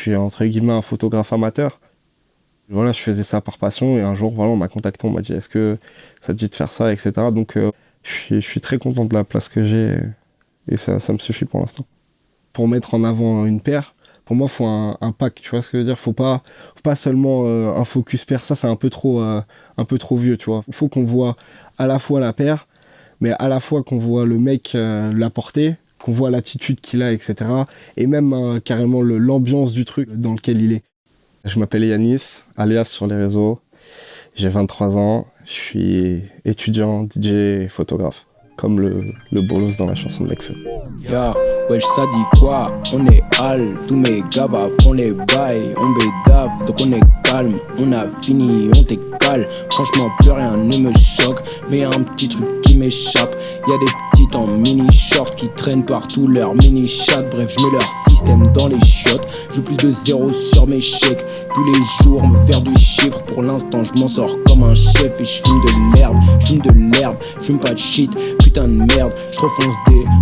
suis entre guillemets un photographe amateur. Voilà, je faisais ça par passion et un jour, voilà, on m'a contacté, on m'a dit est-ce que ça te dit de faire ça, etc. Donc je suis très content de la place que j'ai et ça me suffit pour l'instant. Pour mettre en avant une paire, pour moi, il faut un pack, tu vois ce que je veux dire. Faut pas seulement un focus paire, ça c'est un peu trop vieux, tu vois. Il faut qu'on voit à la fois la paire, mais à la fois qu'on voit le mec la porter, qu'on voit l'attitude qu'il a, etc. Et même carrément l'ambiance du truc dans lequel il est. Je m'appelle Yanis, alias sur les réseaux. J'ai 23 ans, je suis étudiant, DJ et photographe. Comme le bolos dans la chanson de Nekfeu. Yeah, wesh ça dit quoi? On est hal, tous mes gavas font les bails. On bédave, donc on est calme. On a fini, on t'écale. Franchement plus rien ne me choque. Mais y'a un petit truc qui m'échappe. Y'a des petites en mini-short qui traînent partout leur mini-chat. Bref, je mets leur système dans les chiottes. Je veux plus de zéro sur mes chèques. Tous les jours me faire du chiffre. Pour l'instant je m'en sors comme un chef. Et je fume de l'herbe, je fume pas de shit. Putain de merde, je refonce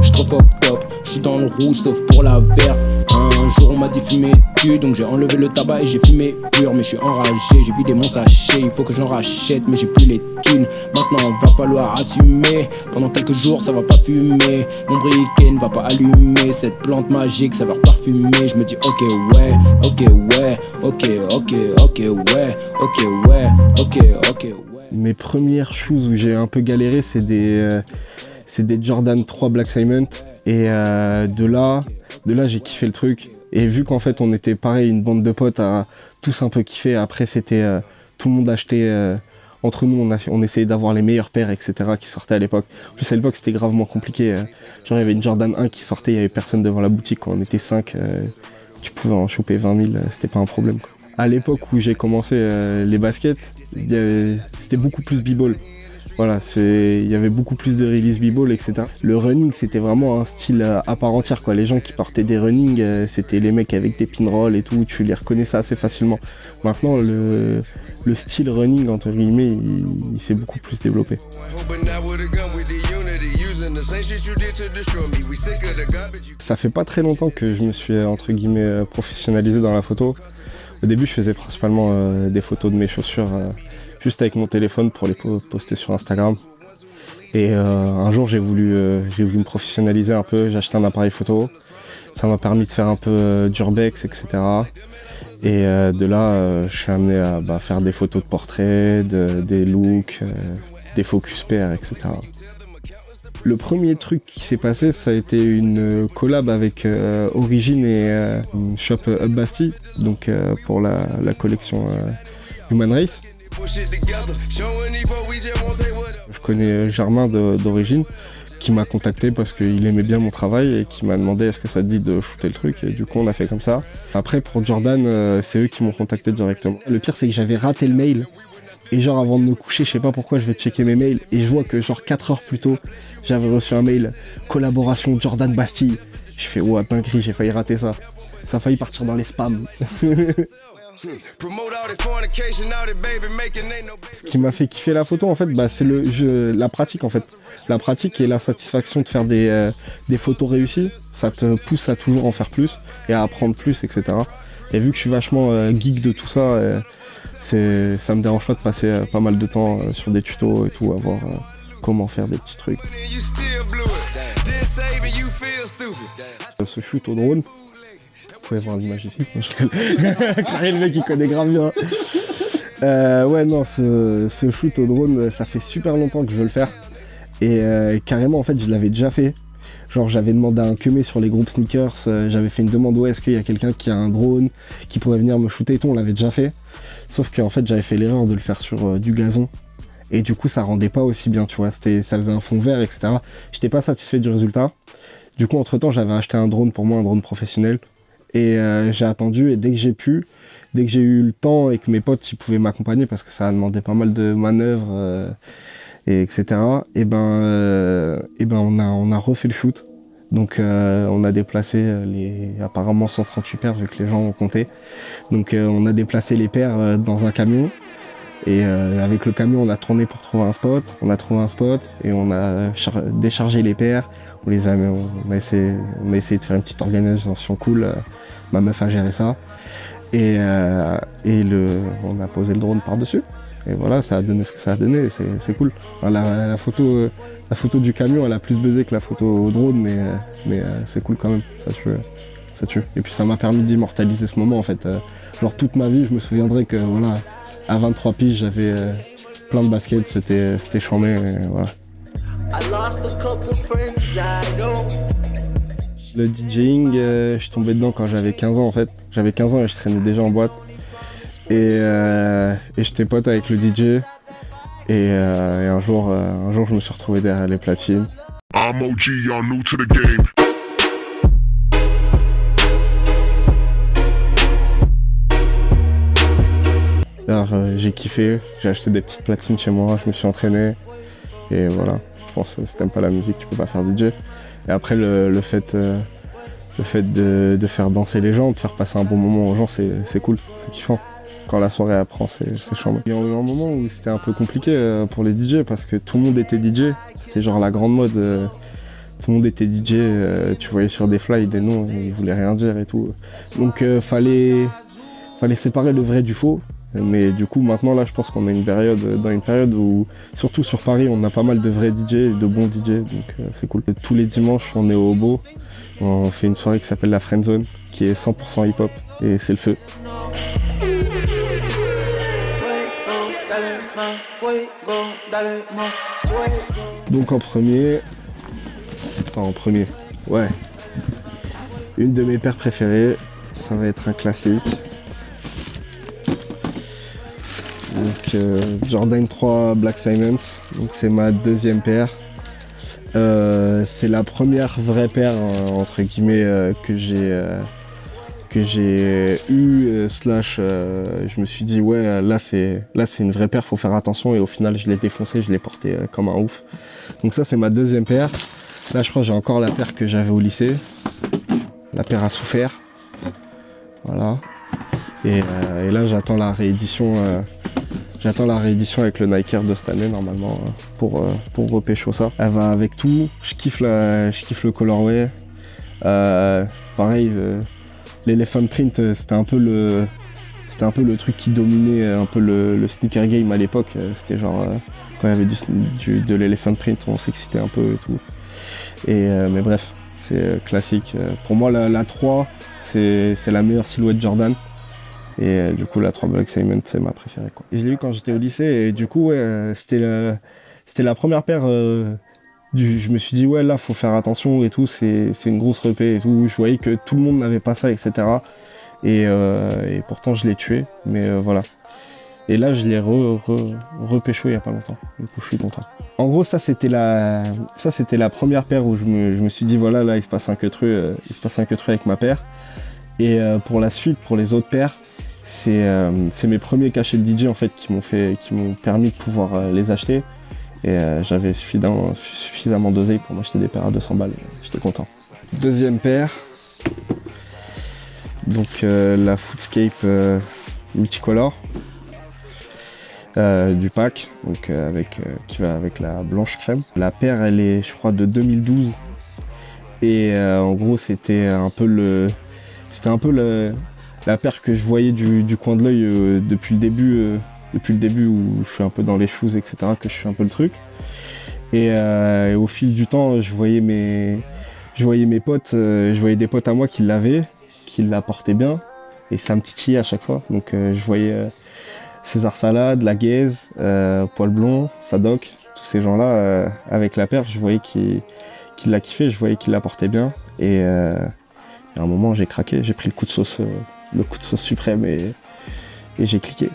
je trop fuck top. Je suis dans le rouge sauf pour la verte. Un jour on m'a dit fumer tu, donc j'ai enlevé le tabac et j'ai fumé pur. Mais je suis enragé, j'ai vidé mon sachet. Il faut que j'en rachète mais j'ai plus les thunes. Maintenant va falloir assumer. Pendant quelques jours ça va pas fumer. Mon briquet ne va pas allumer. Cette plante magique ça va parfumer. Je me dis ok ouais, ok ouais, ok ouais, ok ouais. Mes premières shoes où j'ai un peu galéré, c'est des Jordan 3 Black Diamond. Et de là j'ai kiffé le truc. Et vu qu'en fait on était pareil, une bande de potes à tous un peu kiffer, après c'était tout le monde achetait, entre nous on essayait d'avoir les meilleures paires, etc. qui sortaient à l'époque. En plus à l'époque c'était gravement compliqué. Genre il y avait une Jordan 1 qui sortait, il y avait personne devant la boutique. Quand on était 5, tu pouvais en choper 20 000, c'était pas un problème. À l'époque où j'ai commencé les baskets, c'était beaucoup plus b-ball. Voilà, il y avait beaucoup plus de release b-ball, etc. Le running, c'était vraiment un style à part entière, quoi. Les gens qui portaient des running, c'était les mecs avec des pinrolls et tout, tu les reconnaissais assez facilement. Maintenant, le style running, entre guillemets, il s'est beaucoup plus développé. Ça fait pas très longtemps que je me suis, entre guillemets, professionnalisé dans la photo. Au début, je faisais principalement des photos de mes chaussures juste avec mon téléphone pour les poster sur Instagram. Et un jour, j'ai voulu me professionnaliser un peu. J'ai acheté un appareil photo. Ça m'a permis de faire un peu d'urbex, etc. Et de là, je suis amené à faire des photos de portraits, des looks, des focus pairs, etc. Le premier truc qui s'est passé, ça a été une collab avec Origin et Shop Up Bastille, donc pour la collection Human Race. Je connais Germain d'Origin qui m'a contacté parce qu'il aimait bien mon travail et qui m'a demandé est-ce que ça te dit de shooter le truc, et du coup on a fait comme ça. Après pour Jordan, c'est eux qui m'ont contacté directement. Le pire c'est que j'avais raté le mail. Et genre avant de me coucher, je sais pas pourquoi, je vais checker mes mails et je vois que genre 4 heures plus tôt, j'avais reçu un mail collaboration Jordan Bastille. Je fais oh dinguerie, j'ai failli rater ça. Ça a failli partir dans les spams. Ce qui m'a fait kiffer la photo en fait, c'est la pratique en fait. La pratique et la satisfaction de faire des photos réussies, ça te pousse à toujours en faire plus et à apprendre plus, etc. Et vu que je suis vachement geek de tout ça, ça me dérange pas de passer pas mal de temps sur des tutos et tout, à voir comment faire des petits trucs. Ce shoot au drone, vous pouvez voir l'image ici. Carré, le mec il connaît grave bien. Ouais non, ce shoot au drone, ça fait super longtemps que je veux le faire. Et carrément en fait je l'avais déjà fait. Genre j'avais demandé à un queumé sur les groupes sneakers, j'avais fait une demande, ouais est-ce qu'il y a quelqu'un qui a un drone qui pourrait venir me shooter et tout, on l'avait déjà fait. Sauf qu'en fait j'avais fait l'erreur de le faire sur du gazon. Et du coup ça rendait pas aussi bien, tu vois, ça faisait un fond vert, etc. J'étais pas satisfait du résultat. Du coup entre temps j'avais acheté un drone pour moi, un drone professionnel. Et j'ai attendu, et dès que j'ai eu le temps et que mes potes ils pouvaient m'accompagner parce que ça a demandé pas mal de manœuvres, et etc. Et on a refait le shoot. Donc on a déplacé apparemment 138 paires vu que les gens ont compté. Donc on a déplacé les paires dans un camion. Et avec le camion, on a tourné pour trouver un spot. On a trouvé un spot et on a déchargé les paires. On a essayé de faire une petite organisation cool. Ma meuf a géré ça. Et on a posé le drone par-dessus. Et voilà, ça a donné ce que ça a donné. Et c'est cool. Enfin, la photo du camion, elle a plus buzzé que la photo au drone, mais c'est cool quand même. Ça tue. Et puis ça m'a permis d'immortaliser ce moment en fait. Genre toute ma vie, je me souviendrai que voilà, à 23 piges, j'avais plein de baskets, c'était chambé, voilà. Le DJing, je suis tombé dedans quand j'avais 15 ans en fait. J'avais 15 ans et je traînais déjà en boîte. Et j'étais pote avec le DJ. Et un jour, je me suis retrouvé derrière les platines. I'm OG, y'all new to the game. Alors, j'ai kiffé, j'ai acheté des petites platines chez moi, je me suis entraîné. Et voilà, je pense que si t'aimes pas la musique, tu peux pas faire DJ. Et après, le fait de faire danser les gens, de faire passer un bon moment aux gens, c'est cool, c'est kiffant. Quand la soirée apprend, c'est chambé. Il y a eu un moment où c'était un peu compliqué pour les DJ parce que tout le monde était DJ. C'était genre la grande mode. Tout le monde était DJ, tu voyais sur des fly des noms, ils voulaient rien dire et tout. Donc fallait séparer le vrai du faux. Mais du coup maintenant là je pense qu'on est dans une période où, surtout sur Paris, on a pas mal de vrais DJ et de bons DJ, donc c'est cool. Tous les dimanches on est au Hobo, on fait une soirée qui s'appelle la Friend Zone, qui est 100% hip-hop et c'est le feu. Donc en premier, ouais, une de mes paires préférées, ça va être un classique. Donc Jordan 3 Black Cement, donc c'est ma deuxième paire. C'est la première vraie paire entre guillemets que j'ai eu je me suis dit ouais là c'est une vraie paire, faut faire attention, et au final je l'ai défoncé, je l'ai porté comme un ouf. Donc ça c'est ma deuxième paire. Là je crois que j'ai encore la paire que j'avais au lycée. La paire a souffert. Voilà. Et là j'attends la réédition. J'attends la réédition avec le Nike Air de cette année normalement pour repécho ça. Elle va avec tout. Je kiffe le colorway. Pareil, l'Elephant Print, c'était un peu le truc qui dominait un peu le sneaker game à l'époque. C'était genre quand il y avait de l'Elephant Print, on s'excitait un peu et tout. Mais bref, c'est classique. Pour moi, la 3, c'est la meilleure silhouette Jordan. Et du coup, la 3 Black Cement, c'est ma préférée, quoi. Et je l'ai eu quand j'étais au lycée, et du coup, ouais, c'était la première paire. Je me suis dit, ouais, là, faut faire attention et tout, c'est une grosse repée et tout. Je voyais que tout le monde n'avait pas ça, etc. Et pourtant, je l'ai tué, mais voilà. Et là, je l'ai repécho il y a pas longtemps. Du coup, je suis content. En gros, ça, c'était la première paire où je me suis dit, voilà, là, il se passe un queutru avec ma paire. Et pour la suite, pour les autres paires, c'est mes premiers cachets de DJ en fait qui m'ont permis de pouvoir les acheter. Et j'avais suffisamment d'oseille pour m'acheter des paires à 200 balles. J'étais content. Deuxième paire. Donc la Footscape multicolore du pack, donc qui va avec la blanche crème. La paire, elle est, je crois, de 2012. Et en gros, c'était un peu la paire que je voyais du coin de l'œil depuis le début où je suis un peu dans les shoes, etc., que je suis un peu le truc. Et au fil du temps, je voyais mes potes, je voyais des potes à moi qui l'avaient, qui la portaient bien, et ça me titillait à chaque fois. Donc je voyais César Salade, La Gaze, Poil Blond, Sadoc, tous ces gens-là, avec la paire, je voyais qu'ils la kiffaient, je voyais qu'ils la portaient bien. Et à un moment, j'ai craqué, j'ai pris le coup de sauce suprême et j'ai cliqué.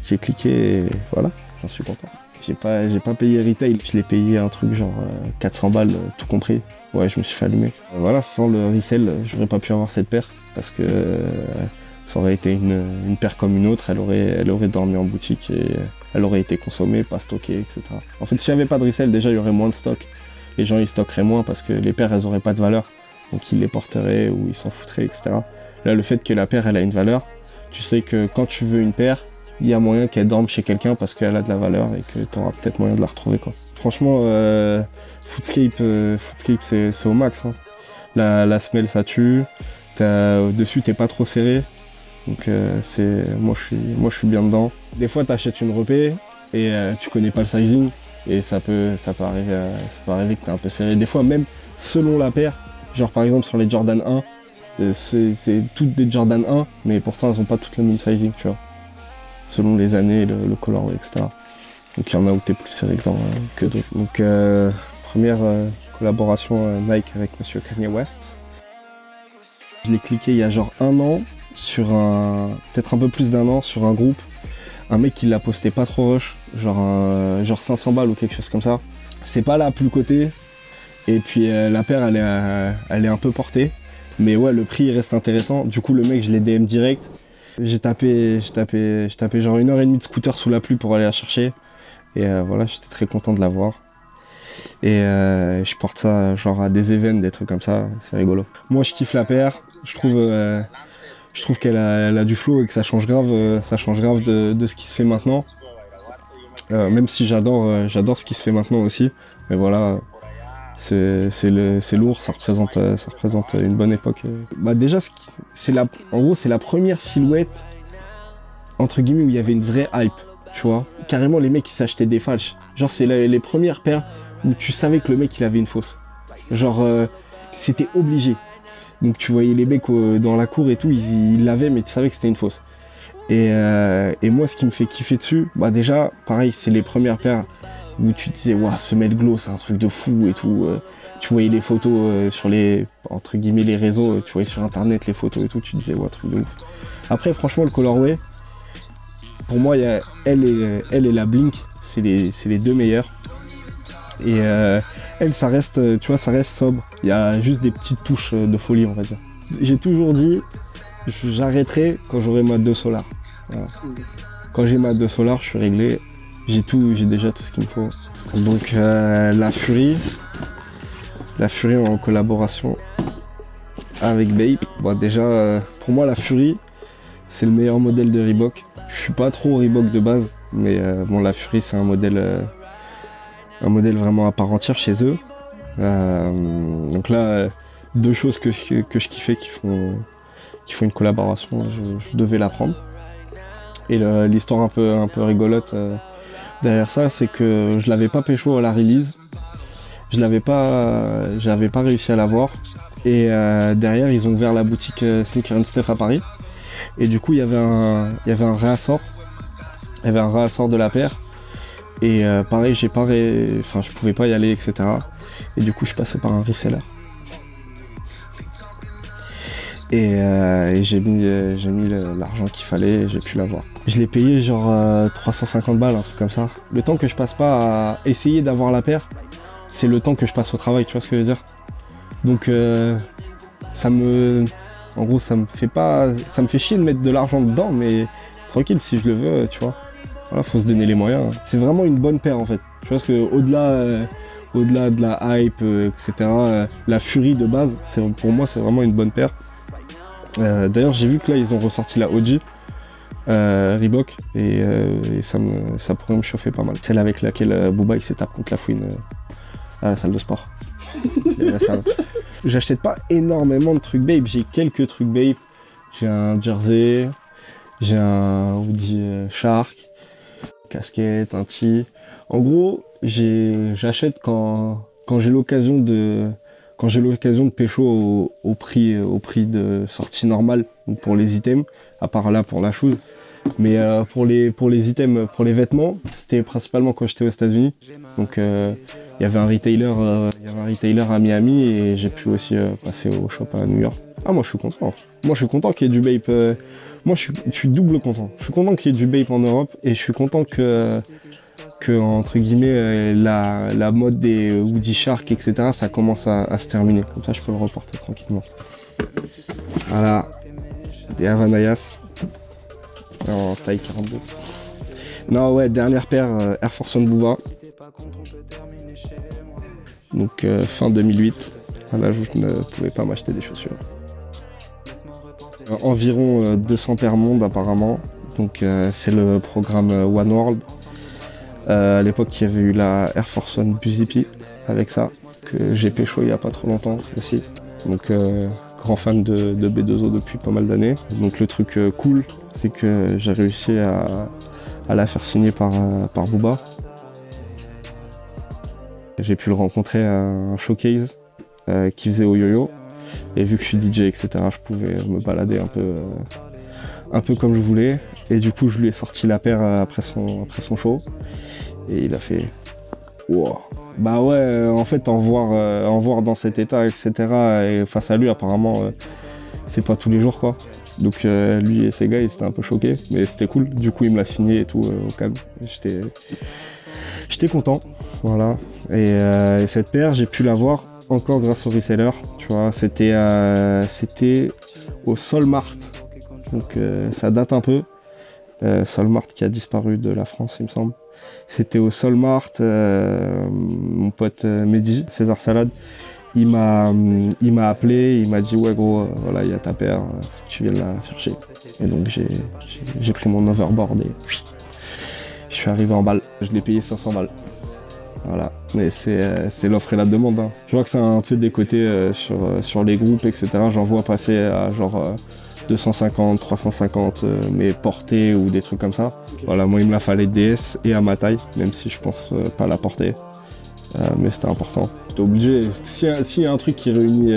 J'ai cliqué et voilà, j'en suis content. J'ai pas payé retail, je l'ai payé un truc genre 400 balles, tout compris. Ouais, je me suis fait allumer. Voilà, sans le resell, j'aurais pas pu avoir cette paire parce que ça aurait été une paire comme une autre, elle aurait dormi en boutique et elle aurait été consommée, pas stockée, etc. En fait, s'il n'y avait pas de resell, déjà il y aurait moins de stock. Les gens ils stockeraient moins parce que les paires elles auraient pas de valeur. Donc ils les porteraient ou ils s'en foutraient, etc. Là, le fait que la paire elle a une valeur, tu sais que quand tu veux une paire, il y a moyen qu'elle dorme chez quelqu'un parce qu'elle a de la valeur et que tu auras peut-être moyen de la retrouver, quoi. Franchement, Footscape, c'est au max, hein. La semelle, ça tue. Dessus, t'es pas trop serré. Donc moi je suis bien dedans. Des fois t'achètes une repée et tu connais pas le sizing et ça peut arriver que t'es un peu serré. Des fois même selon la paire, genre par exemple sur les Jordan 1, c'est toutes des Jordan 1, mais pourtant elles ont pas toutes le même sizing, tu vois. Selon les années, le colorway, etc. Donc il y en a où t'es plus serré que d'autres. Donc première collaboration Nike avec Monsieur Kanye West. Je l'ai cliqué il y a genre 1 an, peut-être un peu plus d'1 an, sur un groupe. Un mec qui l'a posté pas trop rush, genre 500 balles ou quelque chose comme ça. C'est pas la plus cotée. Et puis la paire, elle est un peu portée. Mais ouais, le prix reste intéressant. Du coup, le mec, je l'ai DM direct. J'ai tapé genre 1h30 de scooter sous la pluie pour aller la chercher. Et voilà, j'étais très content de l'avoir. Et je porte ça genre à des events, des trucs comme ça, c'est rigolo. Moi je kiffe la paire, je trouve qu'elle a du flow et que ça change grave de ce qui se fait maintenant. Même si j'adore ce qui se fait maintenant aussi. Mais voilà, c'est lourd, ça représente une bonne époque. Bah déjà, en gros c'est la première silhouette, entre guillemets, où il y avait une vraie hype, tu vois. Carrément les mecs ils s'achetaient des falches. Genre c'est les premières paires où tu savais que le mec il avait une fausse. Genre c'était obligé. Donc tu voyais les mecs dans la cour et tout, ils l'avaient mais tu savais que c'était une fausse. Et moi ce qui me fait kiffer dessus, bah déjà pareil c'est les premières paires où tu te disais waouh, semelle glow c'est un truc de fou et tout. Tu voyais les photos sur les, entre guillemets, les réseaux, tu voyais sur internet les photos et tout, tu te disais ouais, truc de ouf. Après franchement le colorway, pour moi il y a elle et la Blink, c'est les deux meilleurs. Et elle, ça reste sobre. Il y a juste des petites touches de folie, on va dire. J'ai toujours dit, j'arrêterai quand j'aurai ma 2 Solar. Voilà. Quand j'ai ma 2 Solar, je suis réglé. J'ai déjà tout ce qu'il me faut. Donc la Fury en collaboration avec Bape. Bon, déjà, pour moi, la Fury, c'est le meilleur modèle de Reebok. Je suis pas trop Reebok de base, mais bon, la Fury, c'est un modèle vraiment à part entière chez eux. Donc là, 2 choses que je kiffais qui font une collaboration, je devais la prendre. Et l'histoire un peu rigolote derrière ça, c'est que je l'avais pas pécho à la release. J'avais pas réussi à l'avoir. Et derrière, ils ont ouvert la boutique Sneaker and Stuff à Paris. Et du coup, il y avait un réassort. Il y avait un réassort de la paire. Et pareil, je pouvais pas y aller, etc. Et du coup, je passais par un reseller. Et j'ai mis l'argent qu'il fallait et j'ai pu l'avoir. Je l'ai payé genre 350 balles, un truc comme ça. Le temps que je passe pas à essayer d'avoir la paire, c'est le temps que je passe au travail, tu vois ce que je veux dire? Donc en gros, ça me fait chier de mettre de l'argent dedans, mais tranquille, si je le veux, tu vois. Voilà, faut se donner les moyens. C'est vraiment une bonne paire en fait. Tu vois, parce que au-delà de la hype, etc., la Fury de base, pour moi, c'est vraiment une bonne paire. D'ailleurs, j'ai vu que là, ils ont ressorti la OG Reebok et ça pourrait me chauffer pas mal. Celle avec laquelle Booba il s'étape contre la fouine à la salle de sport. J'achète pas énormément de trucs Bape, j'ai quelques trucs Bape. J'ai un jersey, j'ai un hoodie Shark, casquette, un tee. En gros, j'achète quand j'ai l'occasion de pécho au prix de sortie normale pour les items, à part là pour la chose. Mais pour les items, pour les vêtements, c'était principalement quand j'étais aux États-Unis. Donc il y avait un retailer à Miami et j'ai pu aussi passer au shop à New York. Ah, moi je suis content. Moi je suis content qu'il y ait du Bape. Moi je suis double content. Je suis content qu'il y ait du Bape en Europe et je suis content que entre guillemets la mode des Woody Shark, etc., ça commence à se terminer. Comme ça je peux le reporter tranquillement. Voilà, des Havanayas en taille 42. Non, ouais, dernière paire Air Force One Booba. Donc fin 2008. Là je ne pouvais pas m'acheter des chaussures. Environ 200 paires monde apparemment. Donc c'est le programme One World. À l'époque, il y avait eu la Air Force One Buzipi avec ça, que j'ai pécho il n'y a pas trop longtemps aussi. Donc grand fan de B2O depuis pas mal d'années. Donc le truc cool, c'est que j'ai réussi à la faire signer par Booba. J'ai pu le rencontrer à un showcase qui faisait au yo-yo. Et vu que je suis DJ, etc., je pouvais me balader un peu comme je voulais. Et du coup, je lui ai sorti la paire après son show. Et il a fait wow. Bah ouais, en fait, en voir dans cet état, etc., et face à lui, apparemment, c'est pas tous les jours, quoi. Donc lui et ses gars, ils étaient un peu choqués, mais c'était cool. Du coup, il me l'a signé et tout, au calme. J'étais content, voilà. Et cette paire, j'ai pu l'avoir encore grâce au reseller, tu vois. C'était au Solmart, donc ça date un peu. Solmart qui a disparu de la France, il me semble. C'était au Solmart, mon pote Mehdi, César Salade, il m'a appelé, il m'a dit ouais gros, voilà il y a ta paire, tu viens la chercher. Et donc j'ai pris mon overboard et je suis arrivé en balle. Je l'ai payé 500 balles. Voilà, mais c'est l'offre et la demande. Hein. Je vois que ça a un peu décoté sur les groupes, etc. J'en vois passer à genre 250, 350, mais portées ou des trucs comme ça. Voilà, moi il me la fallait DS et à ma taille, même si je pense pas la porter. Mais c'était important. J'étais obligé, s'il y a un truc qui réunit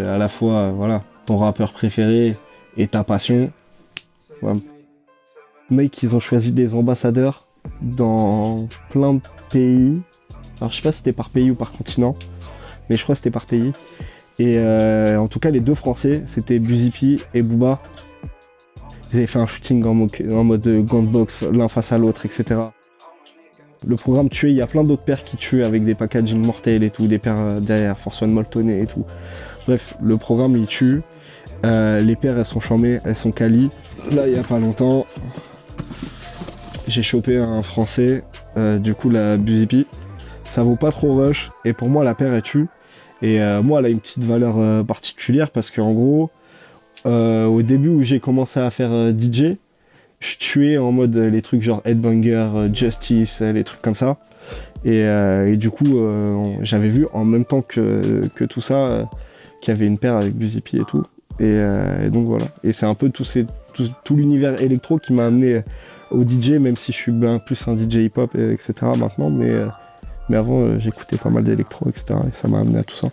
à la fois voilà, ton rappeur préféré et ta passion. Ouais. Mec, ils ont choisi des ambassadeurs dans plein de pays. Alors je sais pas si c'était par pays ou par continent, mais je crois que c'était par pays. Et en tout cas, les deux Français, c'était Buzipi et Booba. Ils avaient fait un shooting en mode gantbox, l'un face à l'autre, etc. Le programme tuait, il y a plein d'autres paires qui tuent avec des packaging mortels et tout, des paires derrière, Force One Moltonné et tout. Bref, le programme il tue. Les paires elles sont chambées, elles sont quali. Là, il y a pas longtemps, j'ai chopé un Français, du coup la Buzipi. Ça vaut pas trop rush, et pour moi la paire elle tue. Et moi, elle a une petite valeur particulière parce qu'en gros, au début où j'ai commencé à faire DJ, je tuais en mode les trucs genre Headbanger, Justice, les trucs comme ça. Et du coup, j'avais vu en même temps que tout ça qu'il y avait une paire avec Buzipi et tout. Et donc voilà. Et c'est un peu tout l'univers électro qui m'a amené au DJ, même si je suis bien plus un DJ hip-hop, etc. maintenant. Mais avant, j'écoutais pas mal d'électro, etc. Et ça m'a amené à tout ça.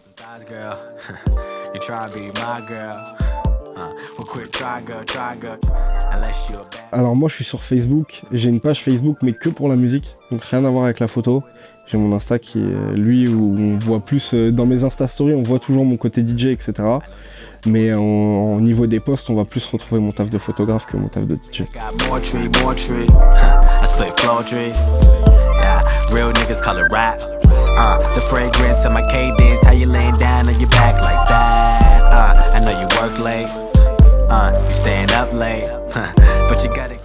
Alors moi, je suis sur Facebook. J'ai une page Facebook, mais que pour la musique. Donc rien à voir avec la photo. J'ai mon Insta qui est lui, où on voit plus... dans mes Insta Stories, on voit toujours mon côté DJ, etc. Mais au niveau des posts, on va plus retrouver mon taf de photographe que mon taf de DJ. Real niggas call it rap. The fragrance of my cadence, how you laying down on your back like that. I know you work late, you staying up late, but you gotta